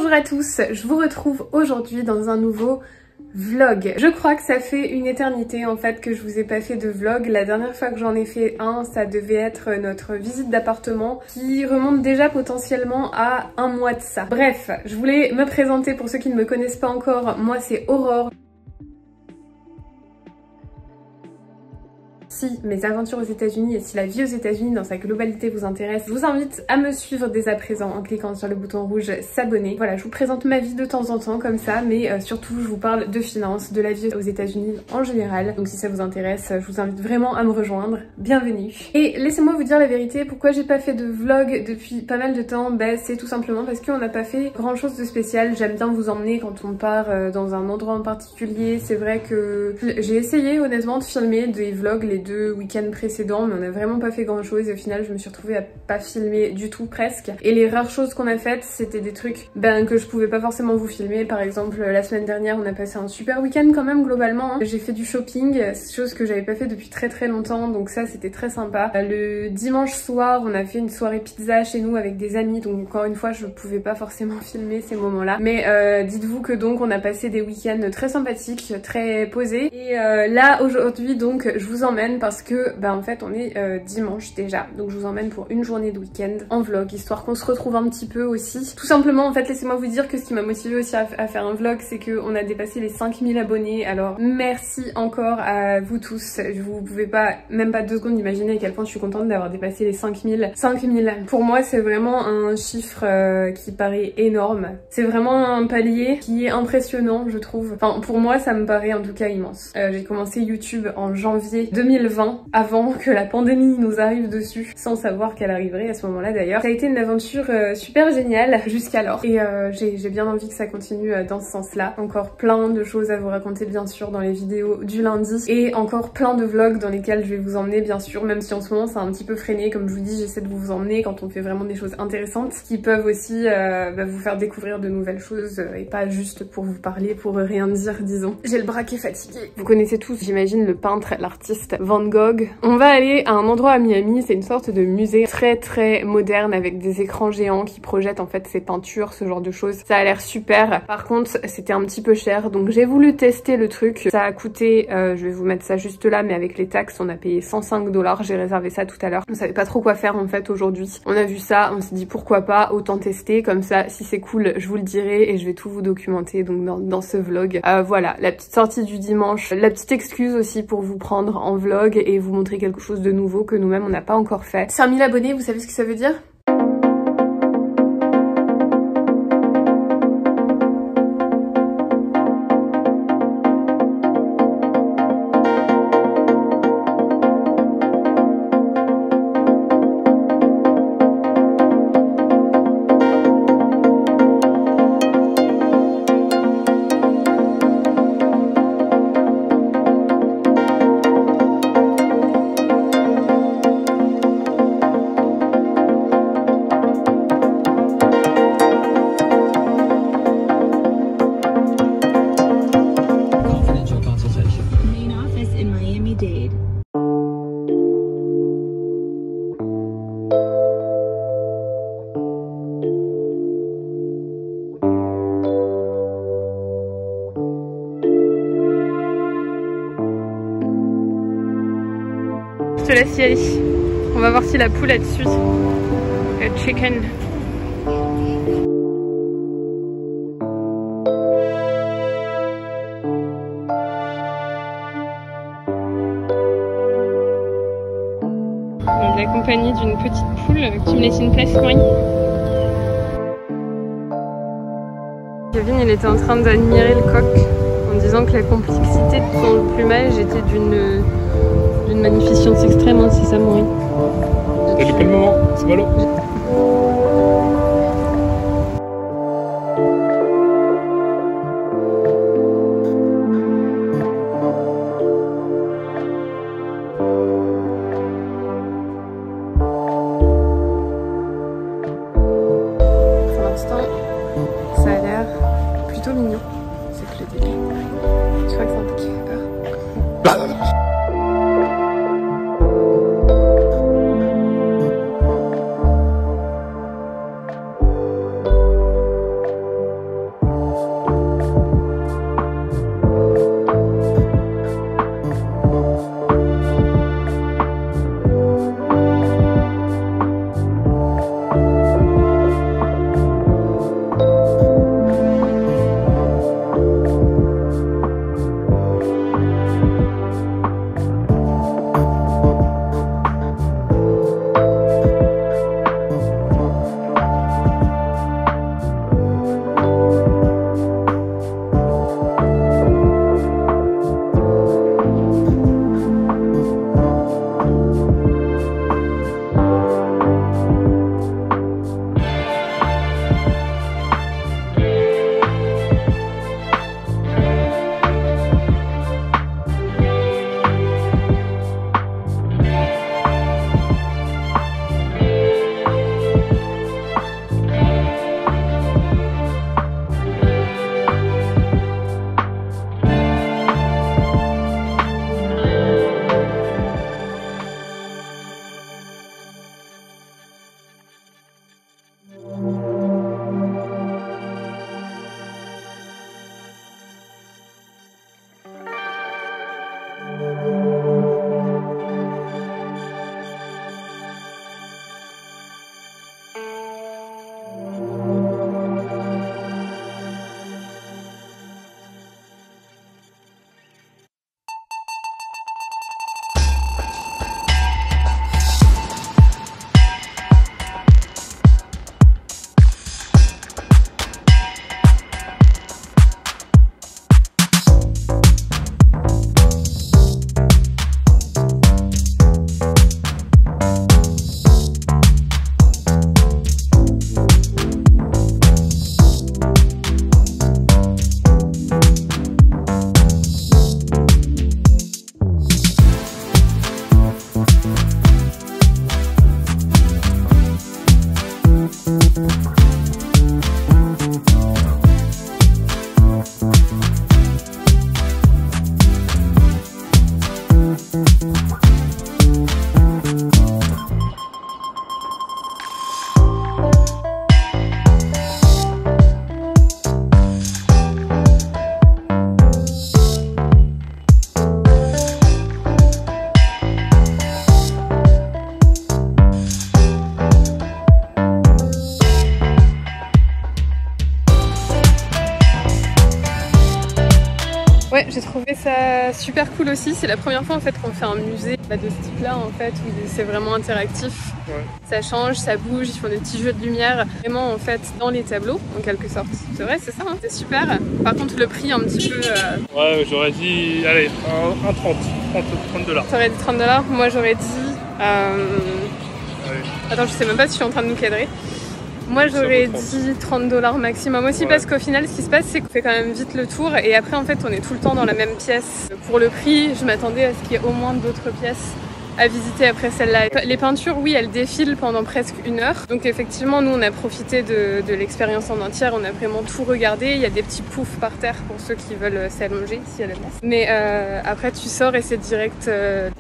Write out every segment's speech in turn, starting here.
Bonjour à tous, je vous retrouve aujourd'hui dans un nouveau vlog. Je crois que ça fait une éternité en fait que je vous ai pas fait de vlog. La dernière fois que j'en ai fait un, ça devait être notre visite d'appartement qui remonte déjà potentiellement à un mois de ça. Bref, je voulais me présenter pour ceux qui ne me connaissent pas encore. Moi c'est Aurore. Si mes aventures aux États-Unis et si la vie aux États-Unis dans sa globalité vous intéresse, je vous invite à me suivre dès à présent en cliquant sur le bouton rouge s'abonner. Voilà, je vous présente ma vie de temps en temps comme ça, mais surtout je vous parle de finances, de la vie aux États-Unis en général. Donc si ça vous intéresse, je vous invite vraiment à me rejoindre. Bienvenue. Et laissez-moi vous dire la vérité, pourquoi j'ai pas fait de vlog depuis pas mal de temps, c'est tout simplement parce qu'on n'a pas fait grand chose de spécial. J'aime bien vous emmener quand on part dans un endroit en particulier. C'est vrai que j'ai essayé honnêtement de filmer des vlogs les deux week-ends précédents, mais on n'a vraiment pas fait grand chose et au final je me suis retrouvée à pas filmer du tout presque. Et les rares choses qu'on a faites, c'était des trucs que je pouvais pas forcément vous filmer. Par exemple la semaine dernière on a passé un super week-end quand même globalement, hein. J'ai fait du shopping, chose que j'avais pas fait depuis très longtemps, donc ça c'était très sympa. Le dimanche soir on a fait une soirée pizza chez nous avec des amis, donc encore une fois je pouvais pas forcément filmer ces moments là, mais dites-vous que donc on a passé des week-ends très sympathiques, très posés. Et là aujourd'hui donc je vous emmène parce que en fait on est dimanche déjà, donc je vous emmène pour une journée de week-end en vlog, histoire qu'on se retrouve un petit peu aussi. Tout simplement en fait, laissez-moi vous dire que ce qui m'a motivé aussi à faire un vlog, c'est qu'on a dépassé les 5000 abonnés, alors merci encore à vous tous. Vous pouvez pas, même pas 2 secondes imaginer à quel point je suis contente d'avoir dépassé les 5000. Pour moi c'est vraiment un chiffre qui paraît énorme, c'est vraiment un palier qui est impressionnant je trouve. Enfin pour moi ça me paraît en tout cas immense. J'ai commencé YouTube en janvier 2020, avant que la pandémie nous arrive dessus, sans savoir qu'elle arriverait à ce moment-là d'ailleurs. Ça a été une aventure super géniale jusqu'alors, et j'ai bien envie que ça continue dans ce sens-là. Encore plein de choses à vous raconter bien sûr dans les vidéos du lundi, et encore plein de vlogs dans lesquels je vais vous emmener bien sûr, même si en ce moment c'est un petit peu freiné. Comme je vous dis, j'essaie de vous emmener quand on fait vraiment des choses intéressantes qui peuvent aussi vous faire découvrir de nouvelles choses, et pas juste pour vous parler, pour rien dire disons. J'ai le bras qui est fatigué. Vous connaissez tous j'imagine le peintre, l'artiste Van Gogh. On va aller à un endroit à Miami, c'est une sorte de musée très moderne avec des écrans géants qui projettent en fait ses peintures, ce genre de choses. Ça a l'air super. Par contre c'était un petit peu cher, donc j'ai voulu tester le truc. Ça a coûté, je vais vous mettre ça juste là, mais avec les taxes on a payé 105 $. J'ai réservé ça tout à l'heure. On savait pas trop quoi faire en fait aujourd'hui. On a vu ça, on s'est dit pourquoi pas, autant tester, comme ça si c'est cool je vous le dirai et je vais tout vous documenter donc dans ce vlog. Voilà, la petite sortie du dimanche, la petite excuse aussi pour vous prendre en vlog et vous montrer quelque chose de nouveau que nous-mêmes on n'a pas encore fait. 5000 abonnés, vous savez ce que ça veut dire ? Je te laisse y aller. On va voir si la poule elle suit. Le chicken. On est accompagné d'une petite poule. Tu me laisses une place, oui. Kevin il était en train d'admirer le coq en disant que la complexité de son plumage était d'une magnificence extrême, hein, c'est ça Maurice. T'as loupé le moment, c'est mollo. Pour l'instant, ça a l'air plutôt mignon, c'est que le début. Je crois que c'est un peu qui fait peur. Ouais, j'ai trouvé ça super cool aussi. C'est la première fois en fait qu'on fait un musée de ce type-là en fait, où c'est vraiment interactif. Ouais. Ça change, ça bouge, ils font des petits jeux de lumière, vraiment en fait dans les tableaux en quelque sorte. C'est vrai, c'est ça, hein, c'est super. Par contre le prix un petit peu... Ouais, j'aurais dit, allez, un 30 $. T'aurais dit 30 $? Moi j'aurais dit... Attends, je sais même pas si je suis en train de nous cadrer. Moi j'aurais dit 30 $ maximum aussi, ouais. Parce qu'au final ce qui se passe c'est qu'on fait quand même vite le tour et après en fait on est tout le temps dans la même pièce. Pour le prix je m'attendais à ce qu'il y ait au moins d'autres pièces à visiter après celle-là. Les peintures, oui, elles défilent pendant presque 1 heure. Donc effectivement, nous, on a profité de l'expérience en entière. On a vraiment tout regardé. Il y a des petits poufs par terre pour ceux qui veulent s'allonger, s'il y a la place. Mais après, tu sors et c'est direct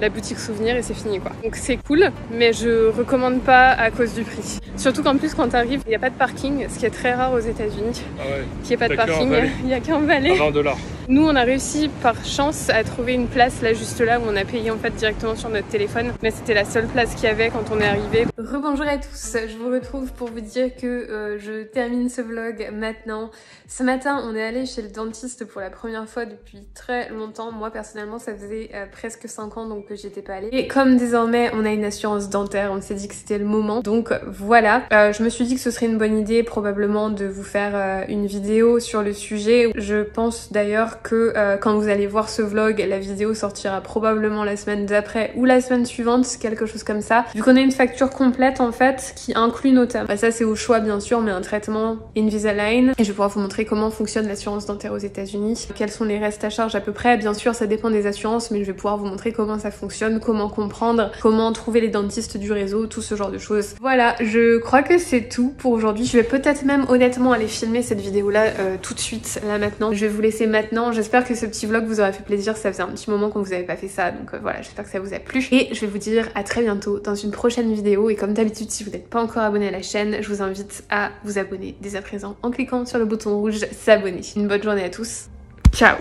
la boutique souvenir et c'est fini, quoi. Donc c'est cool, mais je recommande pas à cause du prix. Surtout qu'en plus, quand tu arrives, il n'y a pas de parking, ce qui est très rare aux États-Unis. Ah ouais. Qu'il n'y ait pas de parking, il n'y a qu'un valet. À 20 $. Nous, on a réussi par chance à trouver une place là, juste là, où on a payé en fait directement sur notre téléphone. Mais c'était la seule place qu'il y avait quand on est arrivé. Rebonjour à tous, je vous retrouve pour vous dire que je termine ce vlog maintenant. Ce matin, on est allé chez le dentiste pour la première fois depuis très longtemps. Moi, personnellement, ça faisait presque 5 ans donc que j'y étais pas allée. Et comme désormais, on a une assurance dentaire, on s'est dit que c'était le moment. Donc voilà, je me suis dit que ce serait une bonne idée probablement de vous faire une vidéo sur le sujet. Je pense d'ailleurs que quand vous allez voir ce vlog, la vidéo sortira probablement la semaine d'après ou la semaine suivante, quelque chose comme ça. Vu qu'on a une facture complète en fait qui inclut notamment, bah, ça c'est au choix bien sûr, mais un traitement Invisalign. Et je vais pouvoir vous montrer comment fonctionne l'assurance dentaire aux États-Unis, quels sont les restes à charge à peu près. Bien sûr ça dépend des assurances, mais je vais pouvoir vous montrer comment ça fonctionne, comment comprendre, comment trouver les dentistes du réseau, tout ce genre de choses. Voilà, je crois que c'est tout pour aujourd'hui. Je vais peut-être même honnêtement aller filmer cette vidéo là tout de suite, là maintenant. Je vais vous laisser maintenant. J'espère que ce petit vlog vous aura fait plaisir, ça faisait un petit moment qu'on vous avait pas fait ça, donc voilà, j'espère que ça vous a plu. Et je vais vous dire à très bientôt dans une prochaine vidéo, et comme d'habitude si vous n'êtes pas encore abonné à la chaîne, je vous invite à vous abonner dès à présent en cliquant sur le bouton rouge s'abonner. Une bonne journée à tous, ciao.